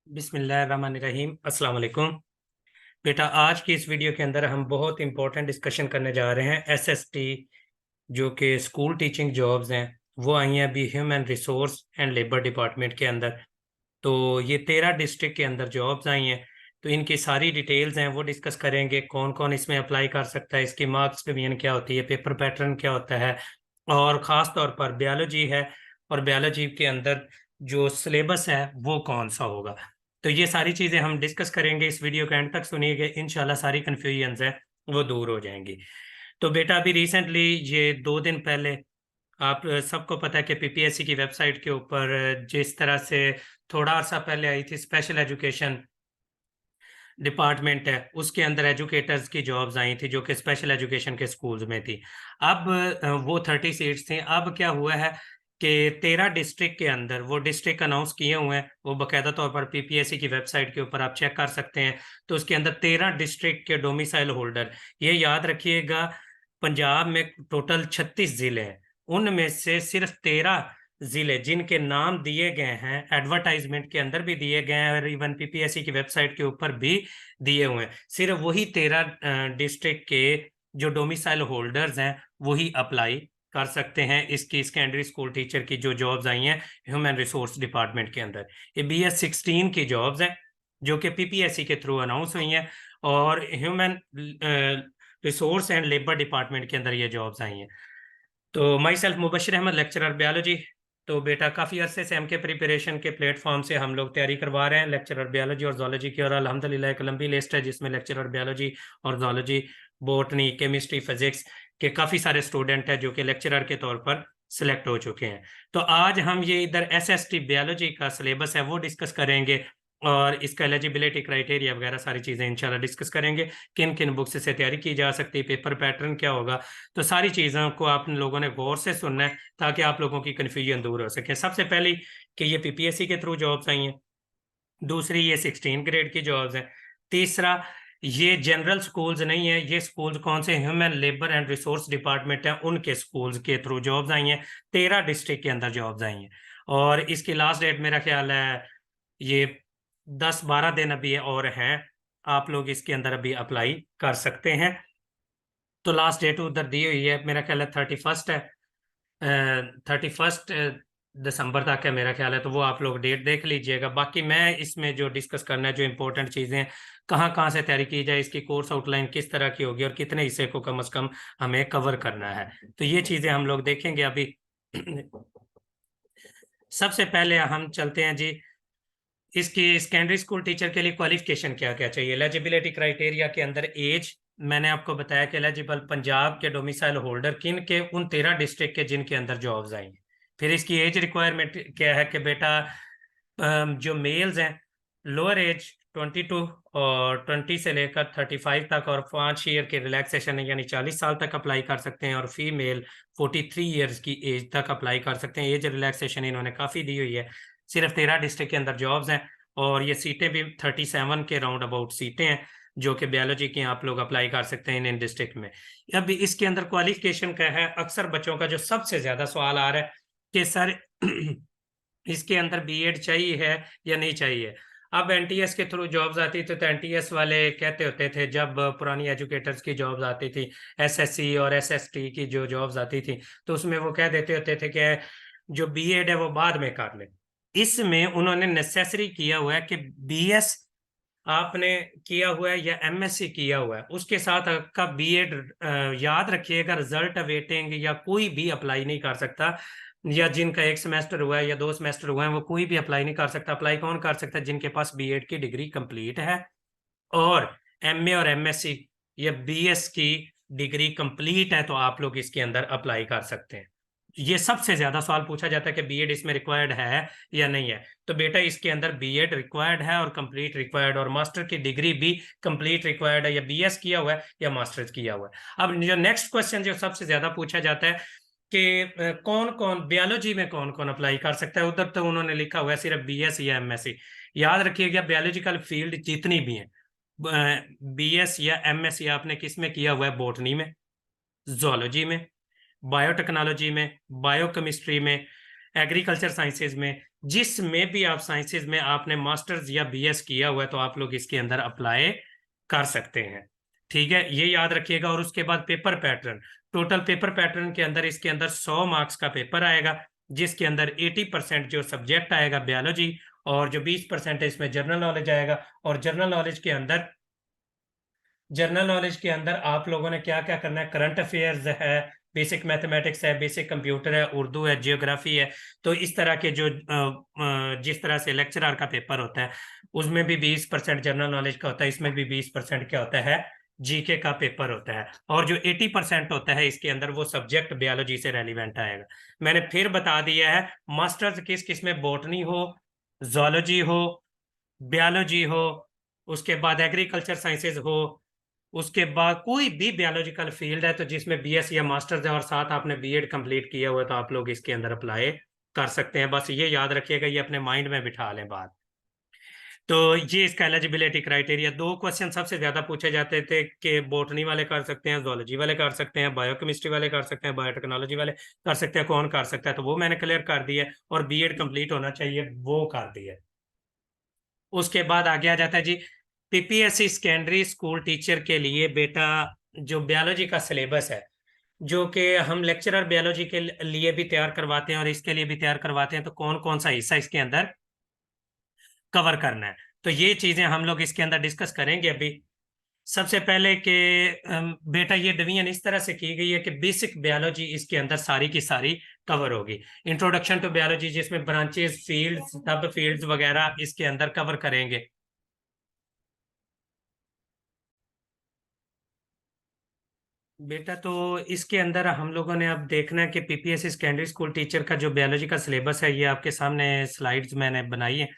बिस्मिल्लाहिर्रहमानिर्रहीम अस्सलाम वालेकुम। बेटा, आज की इस वीडियो के अंदर हम बहुत इंपॉर्टेंट डिस्कशन करने जा रहे हैं। एसएसटी जो कि स्कूल टीचिंग जॉब्स हैं वो आई हैं अभी human resource and labour department के अंदर। तो ये 13 डिस्ट्रिक्ट के अंदर जॉब्स आई हैं। तो इनकी सारी डिटेल्स हैं वो डिस्कस करेंगे, कौन कौन इसमें अप्लाई कर सकता है, इसकी मार्क्स डिवीजन क्या होती है, पेपर पैटर्न क्या होता है, और ख़ास तौर पर बायोलॉजी है और बायोलॉजी के अंदर जो सिलेबस है वो कौन सा होगा। तो ये सारी चीज़ें हम डिस्कस करेंगे। इस वीडियो के एंड तक सुनिएगा, इंशाल्लाह सारी कन्फ्यूजन्स हैं वो दूर हो जाएंगी। तो बेटा, अभी रिसेंटली ये 2 दिन पहले आप सबको पता है कि पीपीएससी की वेबसाइट के ऊपर जिस तरह से थोड़ा अर्सा पहले आई थी स्पेशल एजुकेशन डिपार्टमेंट है, उसके अंदर एजुकेटर्स की जॉब्स आई थी जो कि स्पेशल एजुकेशन के स्कूल्स में थी। अब वो 30 सीट्स थी। अब क्या हुआ है कि 13 डिस्ट्रिक्ट के अंदर वो डिस्ट्रिक्ट अनाउंस किए हुए हैं, वो बाकायदा तौर पर पीपीएससी की वेबसाइट के ऊपर आप चेक कर सकते हैं। तो उसके अंदर 13 डिस्ट्रिक्ट के डोमिसाइल होल्डर, ये याद रखिएगा, पंजाब में टोटल 36 जिले हैं, उनमें से सिर्फ 13 जिले जिनके नाम दिए गए हैं, एडवर्टाइजमेंट के अंदर भी दिए गए हैं और इवन पीपीएससी की वेबसाइट के ऊपर भी दिए हुए हैं, सिर्फ वही 13 डिस्ट्रिक्ट के जो डोमिसाइल होल्डर्स हैं वही अप्लाई कर सकते हैं इसकी सेकेंडरी स्कूल टीचर की जो जॉब्स आई हैं ह्यूमन रिसोर्स डिपार्टमेंट के अंदर। ये BS16 की जॉब्स हैं जो कि पीपीएससी के थ्रू अनाउंस हुई हैं और human resource and labour department के अंदर ये जॉब्स आई हैं। तो myself Mubashir Ahmad, lecturer biology. तो बेटा, काफ़ी अरसे से एमके प्रिपरेशन के प्लेटफॉर्म से हम लोग तैयारी करवा रहे हैं लेक्चरर बायोलॉजी और जोलॉजी की, और अल्हम्दुलिल्लाह एक लंबी लिस्ट है जिसमें लेक्चरर बायोलॉजी और जोलॉजी, बॉटनी, केमिस्ट्री, फिजिक्स के काफ़ी सारे स्टूडेंट हैं जो कि लेक्चरर के तौर पर सिलेक्ट हो चुके हैं। तो आज हम ये इधर एसएसटी बायोलॉजी का सिलेबस है वो डिस्कस करेंगे और इसका एलिजिबिलिटी क्राइटेरिया वगैरह सारी चीज़ें इंशाल्लाह डिस्कस करेंगे। किन किन बुक से तैयारी की जा सकती है, पेपर पैटर्न क्या होगा, तो सारी चीज़ों को आप लोगों ने गौर से सुनना है ताकि आप लोगों की कन्फ्यूजन दूर हो सके। सबसे पहली कि ये पीपीएससी के थ्रू जॉब्स आई हैं, दूसरी ये 16 ग्रेड की जॉब्स हैं, तीसरा ये जनरल स्कूल्स नहीं है, ये स्कूल्स कौन से human labour and resource department हैं उनके स्कूल्स के थ्रू जॉब्स आई हैं। 13 डिस्ट्रिक्ट के अंदर जॉब्स आई हैं और इसकी लास्ट डेट मेरा ख्याल है ये 10-12 दिन अभी और हैं, आप लोग इसके अंदर अभी अप्लाई कर सकते हैं। तो लास्ट डेट उधर दी हुई है, मेरा ख्याल है 31 है, 31 दिसंबर तक है मेरा ख्याल है। तो वो आप लोग डेट देख लीजिएगा। बाकी मैं इसमें जो डिस्कस करना है, जो इंपॉर्टेंट चीज़ें कहाँ कहाँ से तैयारी की जाए, इसकी कोर्स आउटलाइन किस तरह की होगी और कितने हिस्से को कम से कम हमें कवर करना है, तो ये चीज़ें हम लोग देखेंगे अभी। सबसे पहले हम चलते हैं जी, इसकी सेकेंडरी स्कूल टीचर के लिए क्वालिफिकेशन क्या क्या चाहिए। एलिजिबिलिटी क्राइटेरिया के अंदर एज मैंने आपको बताया कि एलिजिबल पंजाब के डोमिसाइल होल्डर किन के, उन 13 डिस्ट्रिक्ट के जिनके अंदर जॉब्स आई हैं। फिर इसकी एज रिक्वायरमेंट क्या है कि बेटा जो मेल्स हैं लोअर एज 22 और 20 से लेकर 35 तक और 5 ईयर के रिलैक्सेशन यानी 40 साल तक अप्लाई कर सकते हैं, और फीमेल 43 ईयर्स की एज तक अप्लाई कर सकते हैं। एज रिलैक्सेशन इन्होंने काफ़ी दी हुई है। सिर्फ 13 डिस्ट्रिक्ट के अंदर जॉब्स हैं और ये सीटें भी 37 के राउंड अबाउट सीटें हैं जो कि बायोलॉजी की आप लोग अप्लाई कर सकते हैं इन डिस्ट्रिक्ट में। अब इसके अंदर क्वालिफिकेशन क्या है, अक्सर बच्चों का जो सबसे ज्यादा सवाल आ रहा है कि सर इसके अंदर बीएड चाहिए है या नहीं चाहिए। अब एनटीएस के थ्रू जॉब्स आती थी तो एनटीएस वाले कहते होते थे, जब पुरानी एजुकेटर्स की जॉब्स आती थी, एसएससी और एसएसटी की जो जॉब्स आती थी, तो उसमें वो कह देते होते थे कि जो बीएड है वो बाद में कर ले। इसमें उन्होंने नेसेसरी किया हुआ है कि बीएस आपने किया हुआ है या एमएससी किया हुआ है, उसके साथ आपका बीएड, याद रखिएगा, रिजल्ट अवेटिंग या कोई भी अप्लाई नहीं कर सकता, या जिनका 1 सेमेस्टर हुआ है या 2 सेमेस्टर हुआ है वो कोई भी अप्लाई नहीं कर सकता। अप्लाई कौन कर सकता है? जिनके पास बीएड की डिग्री कंप्लीट है और एमए और एमएससी या बीएस की डिग्री कंप्लीट है, तो आप लोग इसके अंदर अप्लाई कर सकते हैं। ये सबसे ज्यादा सवाल पूछा जाता है कि बीएड इसमें रिक्वायर्ड है या नहीं है। तो बेटा, इसके अंदर बीएड रिक्वायर्ड है और कंप्लीट रिक्वायर्ड, और मास्टर की डिग्री भी कंप्लीट रिक्वायर्ड है, या बीएस किया हुआ है या मास्टर्स किया हुआ है। अब जो नेक्स्ट क्वेश्चन जो सबसे ज्यादा पूछा जाता है कि कौन कौन बायोलॉजी में कौन कौन अप्लाई कर सकता है, उधर तो उन्होंने लिखा हुआ है सिर्फ बीएस या एमएससी। याद रखिएगा, बायोलॉजिकल फील्ड जितनी भी हैं, बीएस या एमएससी आपने किस में किया हुआ है? बॉटनी में, जोलॉजी में, बायोटेक्नोलॉजी में, बायोकेमिस्ट्री में, एग्रीकल्चर साइंसेज में, जिसमें भी आप साइंसेज में आपने मास्टर्स या बीएस किया हुआ है तो आप लोग इसके अंदर अप्लाई कर सकते हैं। ठीक है, ये याद रखिएगा। और उसके बाद paper pattern, total paper pattern के अंदर इसके अंदर 100 मार्क्स का पेपर आएगा, जिसके अंदर 80% जो सब्जेक्ट आएगा बायोलॉजी, और जो 20% है इसमें जनरल नॉलेज आएगा। और जनरल नॉलेज के अंदर आप लोगों ने क्या क्या करना है, करंट अफेयर्स है, बेसिक मैथमेटिक्स है, बेसिक कंप्यूटर है, उर्दू है, जियोग्राफी है। तो इस तरह के जो जिस तरह से लेक्चरर का पेपर होता है उसमें भी 20% जनरल नॉलेज का होता है, इसमें भी 20% क्या होता है, जीके का पेपर होता है। और जो 80% होता है इसके अंदर वो सब्जेक्ट बायोलॉजी से रेलिवेंट आएगा। मैंने फिर बता दिया है, मास्टर्स किस किस में, बॉटनी हो, जोलॉजी हो, बायोलॉजी हो, उसके बाद एग्रीकल्चर साइंसेज हो, उसके बाद कोई भी बायोलॉजिकल फील्ड है तो जिसमें बीएस या मास्टर्स है और साथ आपने बीएड कंप्लीट किया हुआ है तो आप लोग इसके अंदर अप्लाई कर सकते हैं। बस ये याद रखिएगा, ये अपने माइंड में बिठा लें बात। तो ये इसका एलिजिबिलिटी क्राइटेरिया। 2 क्वेश्चन सबसे ज्यादा पूछे जाते थे कि बोटनी वाले कर सकते हैं, जोलॉजी वाले कर सकते हैं, बायोकेमिस्ट्री वाले कर सकते हैं, बायोटेक्नोलॉजी वाले कर सकते हैं, कौन कर सकता है, तो वो मैंने क्लियर कर दिया। और बीएड कंप्लीट होना चाहिए, वो कर दिया। उसके बाद आगे आ जाता है जी, पीपीएससी सेकेंडरी स्कूल टीचर के लिए बेटा जो बायोलॉजी का सिलेबस है, जो कि हम लेक्चरर बायोलॉजी के लिए भी तैयार करवाते हैं और इसके लिए भी तैयार करवाते हैं, तो कौन कौन सा हिस्सा इसके अंदर कवर करना है, तो ये चीजें हम लोग इसके अंदर डिस्कस करेंगे अभी। सबसे पहले कि बेटा ये डिवीजन इस तरह से की गई है कि बेसिक बायोलॉजी इसके अंदर सारी की सारी कवर होगी। इंट्रोडक्शन टू बायोलॉजी जिसमें ब्रांचेस, फील्ड्स, सब फील्ड्स वगैरह इसके अंदर कवर करेंगे। बेटा तो इसके अंदर हम लोगों ने अब देखना है कि पीपीएससी सेकेंडरी स्कूल टीचर का जो बायोलॉजी का सिलेबस है, ये आपके सामने स्लाइड्स मैंने बनाई है।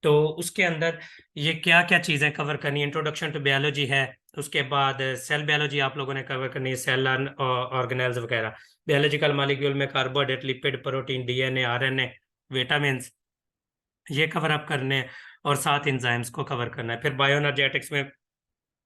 तो उसके अंदर ये क्या क्या चीजें कवर करनी है, इंट्रोडक्शन टू बायोलॉजी है, उसके बाद सेल बायोलॉजी आप लोगों ने कवर करनी है, सेल ऑर्गेनेल्स वगैरह, बायोलॉजिकल मॉलिक्यूल में carbohydrate, lipid, protein, DNA, RNA, vitamin, ये कवर अप करने हैं। और साथ एंजाइम्स को कवर करना है। फिर बायोएनर्जेटिक्स में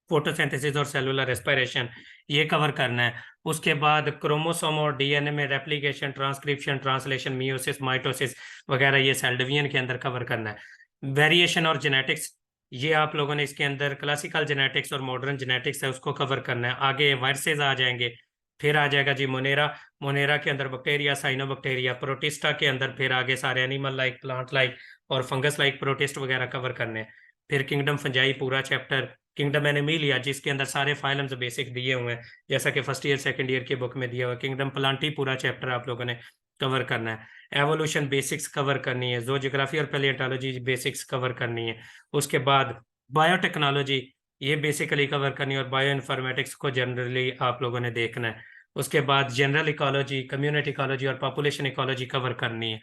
फोटोसिंथेसिस और सेलुलर रेस्पिरेशन, ये कवर करना है। उसके बाद क्रोमोसोम और डीएनए में replication, transcription, translation, meiosis, mitosis वगैरह, ये सेल डिवीजन के अंदर कवर करना है। वेरिएशन और जेनेटिक्स, ये आप लोगों ने इसके अंदर क्लासिकल जेनेटिक्स और मॉडर्न जेनेटिक्स है उसको कवर करना है। आगे वायरसेस आ जाएंगे। फिर आ जाएगा जी मोनेरा, मोनेरा के अंदर बैक्टीरिया, साइनोबैक्टीरिया, प्रोटिस्टा के अंदर फिर आगे सारे एनिमल लाइक, प्लांट लाइक और फंगस लाइक प्रोटिस्ट वगैरह कवर करने हैं। फिर किंगडम फंजाई पूरा चैप्टर, किंगडम एनिमिलिया जिसके अंदर सारे फाइलम्स बेसिक दिए हुए हैं जैसा कि फर्स्ट ईयर सेकंड ईयर की बुक में दिया हुआ है। किंगडम प्लांटी पूरा चैप्टर आप लोगों ने कवर करना है। एवोल्यूशन बेसिक्स कवर करनी है, जोजियोग्राफी और पैलियोंटोलॉजी बेसिक्स कवर करनी है। उसके बाद बायोटेक्नोलॉजी, ये बेसिकली कवर करनी है, और बायो इन्फॉर्मेटिक्स को जनरली आप लोगों ने देखना है। उसके बाद जनरल इकोलॉजी, कम्युनिटी इकोलॉजी और पॉपुलेशन इकोलॉजी कवर करनी है।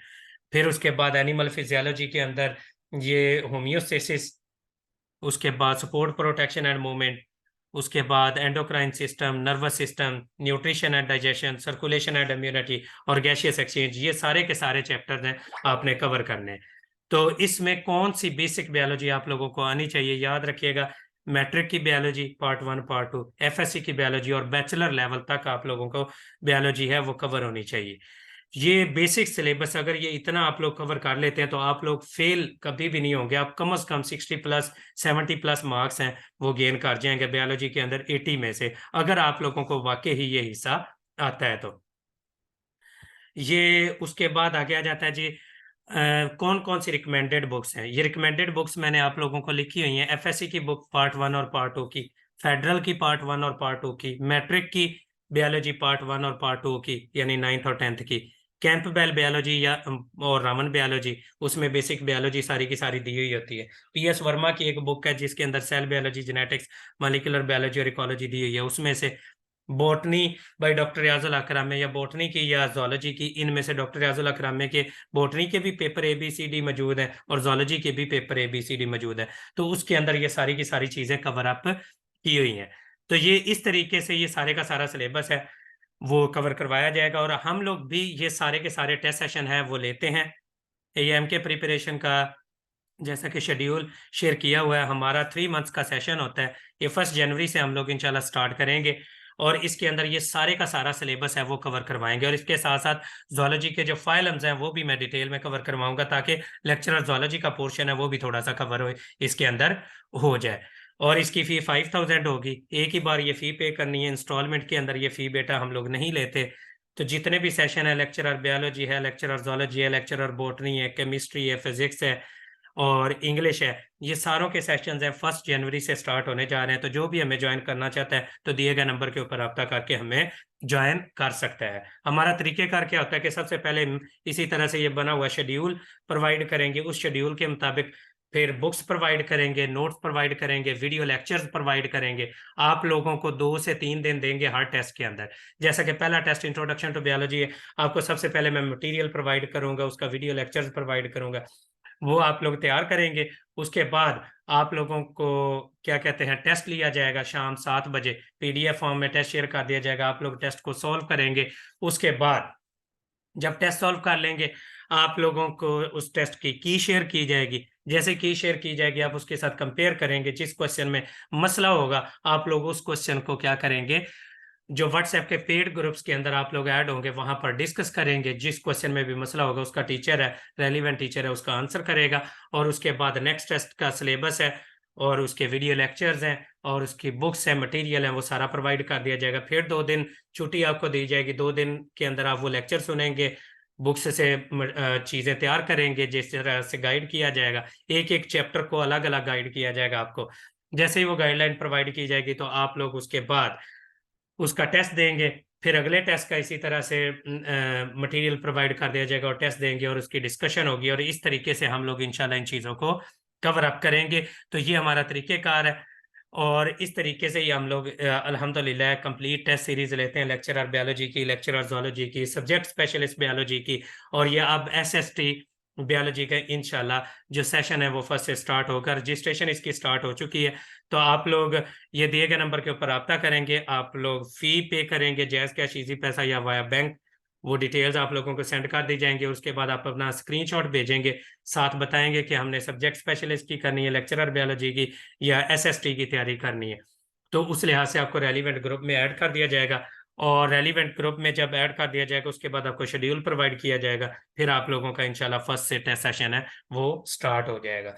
फिर उसके बाद एनिमल फिजियोलॉजी के अंदर ये होम्योस्टेसिस, उसके बाद सपोर्ट, प्रोटेक्शन एंड मूवमेंट, उसके बाद endocrine system, nervous system, nutrition and digestion, circulation and immunity और गैसियस एक्सचेंज, ये सारे के सारे चैप्टर्स हैं आपने कवर करने हैं। तो इसमें कौन सी बेसिक बायोलॉजी आप लोगों को आनी चाहिए, याद रखिएगा, मैट्रिक की बायोलॉजी पार्ट 1 पार्ट 2, एफएससी की बायोलॉजी और बैचलर लेवल तक आप लोगों को बायोलॉजी है वो कवर होनी चाहिए। ये बेसिक सिलेबस अगर ये इतना आप लोग कवर कर लेते हैं तो आप लोग फेल कभी भी नहीं होंगे। आप कम से कम 60+, 70+ मार्क्स हैं वो गेन कर जाएंगे बायोलॉजी के अंदर 80 में से, अगर आप लोगों को वाकई ही ये हिस्सा आता है तो। ये उसके बाद आगे आ जाता है जी, कौन कौन सी रिकमेंडेड बुक्स हैं। ये रिकमेंडेड बुक्स मैंने आप लोगों को लिखी हुई हैं, एफएससी की बुक पार्ट 1 और पार्ट 2 की, फेडरल की पार्ट 1 और पार्ट 2 की, मैट्रिक की बायोलॉजी पार्ट 1 और पार्ट 2 की यानी 9th और 10th की, कैंपबेल बायोलॉजी या और रामन बायोलॉजी, उसमें बेसिक बायोलॉजी सारी की सारी दी हुई होती है। पीएस वर्मा की एक बुक है जिसके अंदर cell biology, genetics, molecular biology और इकोलॉजी दी हुई है। उसमें से बॉटनी बाय डॉक्टर रियाजुल अकरामे या बॉटनी की या जोलॉजी की, इनमें से डॉक्टर रियाजुल अकरामे के बॉटनी के भी पेपर ABCD मौजूद है और जोलॉजी के भी पेपर ABCD मौजूद है। तो उसके अंदर ये सारी की सारी चीजें कवर अप की हुई हैं। तो ये इस तरीके से ये सारे का सारा सिलेबस है वो कवर करवाया जाएगा। और हम लोग भी ये सारे के सारे टेस्ट सेशन है वो लेते हैं। AM के प्रिपरेशन का जैसा कि शेड्यूल शेयर किया हुआ है, हमारा 3 मंथ्स का सेशन होता है। ये 1 जनवरी से हम लोग इंशाल्लाह स्टार्ट करेंगे और इसके अंदर ये सारे का सारा सिलेबस है वो कवर करवाएंगे, और इसके साथ साथ जोलॉजी के जो फाइलम्स हैं वो भी मैं डिटेल में कवर करवाऊंगा, ताकि लेक्चरर जोलॉजी का पोर्शन है वो भी थोड़ा सा कवर हो इसके अंदर हो जाए। और इसकी फी 5000 होगी, एक ही बार ये फी पे करनी है, इंस्टॉलमेंट के अंदर ये फी बेटा हम लोग नहीं लेते। तो जितने भी सेशन है, लेक्चरर बायोलॉजी है, लेक्चरर जोलॉजी है, लेक्चरर बॉटनी है, केमिस्ट्री है, फिजिक्स है और इंग्लिश है, ये सारों के सेशंस हैं 1 जनवरी से स्टार्ट होने जा रहे हैं। तो जो भी हमें ज्वाइन करना चाहता है तो दिए गए नंबर के ऊपर रब्ता करके हमें ज्वाइन कर सकता है। हमारा तरीकेकार क्या होता है कि सबसे पहले इसी तरह से ये बना हुआ शेड्यूल प्रोवाइड करेंगे, उस शेड्यूल के मुताबिक फिर बुक्स प्रोवाइड करेंगे, नोट्स प्रोवाइड करेंगे, वीडियो लेक्चर्स प्रोवाइड करेंगे। आप लोगों को 2 से 3 दिन देंगे हर टेस्ट के अंदर। जैसा कि पहला टेस्ट इंट्रोडक्शन टू बायोलॉजी है, आपको सबसे पहले मैं मटेरियल प्रोवाइड करूंगा, उसका वीडियो लेक्चर्स प्रोवाइड करूंगा, वो आप लोग तैयार करेंगे। उसके बाद आप लोगों को क्या कहते हैं टेस्ट लिया जाएगा शाम 7 बजे, पीडीएफ फॉर्म में टेस्ट शेयर कर दिया जाएगा, आप लोग टेस्ट को सॉल्व करेंगे। उसके बाद जब टेस्ट सॉल्व कर लेंगे, आप लोगों को उस टेस्ट की शेयर की जाएगी। जैसे की शेयर की जाएगी, आप उसके साथ कंपेयर करेंगे, जिस क्वेश्चन में मसला होगा आप लोग उस क्वेश्चन को क्या करेंगे, जो व्हाट्सएप के पेड ग्रुप्स के अंदर आप लोग ऐड होंगे वहां पर डिस्कस करेंगे। जिस क्वेश्चन में भी मसला होगा उसका टीचर है, रेलिवेंट टीचर है, उसका आंसर करेगा। और उसके बाद नेक्स्ट टेस्ट का सिलेबस है और उसके वीडियो लेक्चर्स हैं और उसकी बुक्स है, मटेरियल है, वो सारा प्रोवाइड कर दिया जाएगा। फिर 2 दिन छुट्टी आपको दी जाएगी, 2 दिन के अंदर आप वो लेक्चर सुनेंगे, बुक्स से चीजें तैयार करेंगे, जिस तरह से गाइड किया जाएगा, एक एक चैप्टर को अलग अलग गाइड किया जाएगा आपको। जैसे ही वो गाइडलाइन प्रोवाइड की जाएगी तो आप लोग उसके बाद उसका टेस्ट देंगे। फिर अगले टेस्ट का इसी तरह से मटेरियल प्रोवाइड कर दिया जाएगा और टेस्ट देंगे और उसकी डिस्कशन होगी, और इस तरीके से हम लोग इंशाल्लाह इन चीज़ों को कवर अप करेंगे। तो ये हमारा तरीक़ेकार है, और इस तरीके से ही हम लोग अल्हम्दुलिल्लाह कंप्लीट टेस्ट सीरीज लेते हैं, लेक्चरर बायोलॉजी की, लेक्चरर जोलॉजी की, सब्जेक्ट स्पेशलिस्ट बायोलॉजी की, और ये अब एसएसटी बायोलॉजी का इंशाल्लाह जो सेशन है वो 1 से स्टार्ट होकर रजिस्ट्रेशन इसकी स्टार्ट हो चुकी है। तो आप लोग ये दिए गए नंबर के ऊपर रब्ता करेंगे, आप लोग फी पे करेंगे, जैज़ कैश, इजी पैसा या वाया बैंक, वो डिटेल्स आप लोगों को सेंड कर दी जाएंगे। उसके बाद आप अपना स्क्रीनशॉट भेजेंगे, साथ बताएंगे कि हमने सब्जेक्ट स्पेशलिस्ट की करनी है, लेक्चरर बायोलॉजी की या एसएसटी की तैयारी करनी है। तो उस लिहाज से आपको रेलिवेंट ग्रुप में ऐड कर दिया जाएगा, और रेलिवेंट ग्रुप में जब ऐड कर दिया जाएगा उसके बाद आपको शेड्यूल प्रोवाइड किया जाएगा। फिर आप लोगों का इंशाल्लाह 1 से टेस्ट सेशन है वो स्टार्ट हो जाएगा।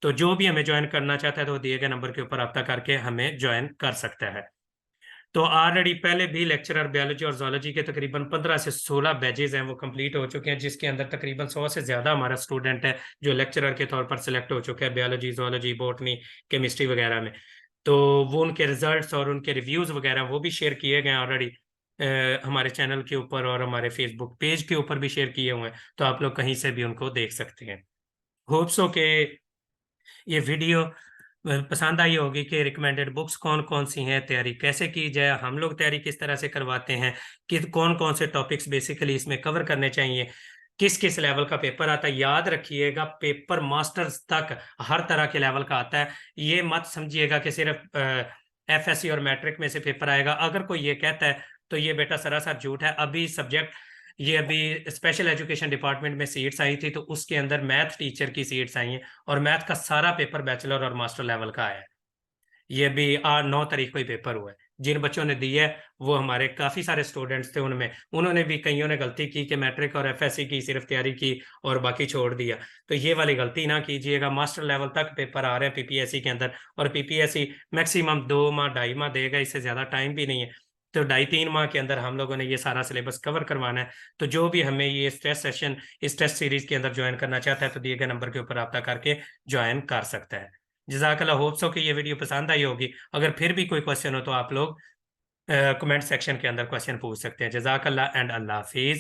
तो जो भी हमें ज्वाइन करना चाहता है तो दिए गए नंबर के ऊपर रब्ता करके हमें ज्वाइन कर सकता है। तो ऑलरेडी पहले भी लेक्चरर बायोलॉजी और जोलॉजी के तकरीबन 15 से 16 बैचेज हैं वो कंप्लीट हो चुके हैं, जिसके अंदर तकरीबन 100 से ज़्यादा हमारा स्टूडेंट है जो लेक्चरर के तौर पर सिलेक्ट हो चुके हैं बायोलॉजी, जोलॉजी, बॉटनी, केमिस्ट्री वगैरह में। तो वो उनके रिजल्ट्स और उनके रिव्यूज़ वगैरह वो भी शेयर किए गए ऑलरेडी हमारे चैनल के ऊपर, और हमारे फेसबुक पेज के ऊपर भी शेयर किए हुए हैं, तो आप लोग कहीं से भी उनको देख सकते हैं। होप्स हो के ये वीडियो पसंद आई होगी कि रिकमेंडेड बुक्स कौन कौन सी हैं, तैयारी कैसे की जाए, हम लोग तैयारी किस तरह से करवाते हैं, कि कौन कौन से टॉपिक्स बेसिकली इसमें कवर करने चाहिए, किस किस लेवल का पेपर आता है। याद रखिएगा पेपर मास्टर्स तक हर तरह के लेवल का आता है, ये मत समझिएगा कि सिर्फ एफएससी और मैट्रिक में से पेपर आएगा। अगर कोई ये कहता है तो ये बेटा सरासर झूठ है। अभी स्पेशल एजुकेशन डिपार्टमेंट में सीट्स आई थी, तो उसके अंदर मैथ टीचर की सीट्स आई हैं और मैथ का सारा पेपर बैचलर और मास्टर लेवल का आया है। ये भी 9 तारीख को ही पेपर हुआ है। जिन बच्चों ने दिया है वो हमारे काफ़ी सारे स्टूडेंट्स थे, उनमें उन्होंने भी कईयों ने गलती की कि मैट्रिक और एफएससी की सिर्फ तैयारी की और बाकी छोड़ दिया। तो ये वाली गलती ना कीजिएगा। मास्टर लेवल तक पेपर आ रहे हैं पीपीएससी के अंदर, और पीपीएससी मैक्सिमम 2 माह 2.5 माह देगा, इससे ज़्यादा टाइम भी नहीं है। तो 2.5-3 माह के अंदर हम लोगों ने ये सारा सिलेबस कवर करवाना है। तो जो भी हमें ये इस टेस्ट सीरीज के अंदर ज्वाइन करना चाहता है तो दिए गए नंबर के ऊपर रब्ता करके ज्वाइन कर सकता है। जज़ाकल्लाह। होप्स हो कि ये वीडियो पसंद आई होगी। अगर फिर भी कोई क्वेश्चन हो तो आप लोग कमेंट सेक्शन के अंदर क्वेश्चन पूछ सकते हैं। जज़ाकल्लाह एंड अल्लाह हाफिज।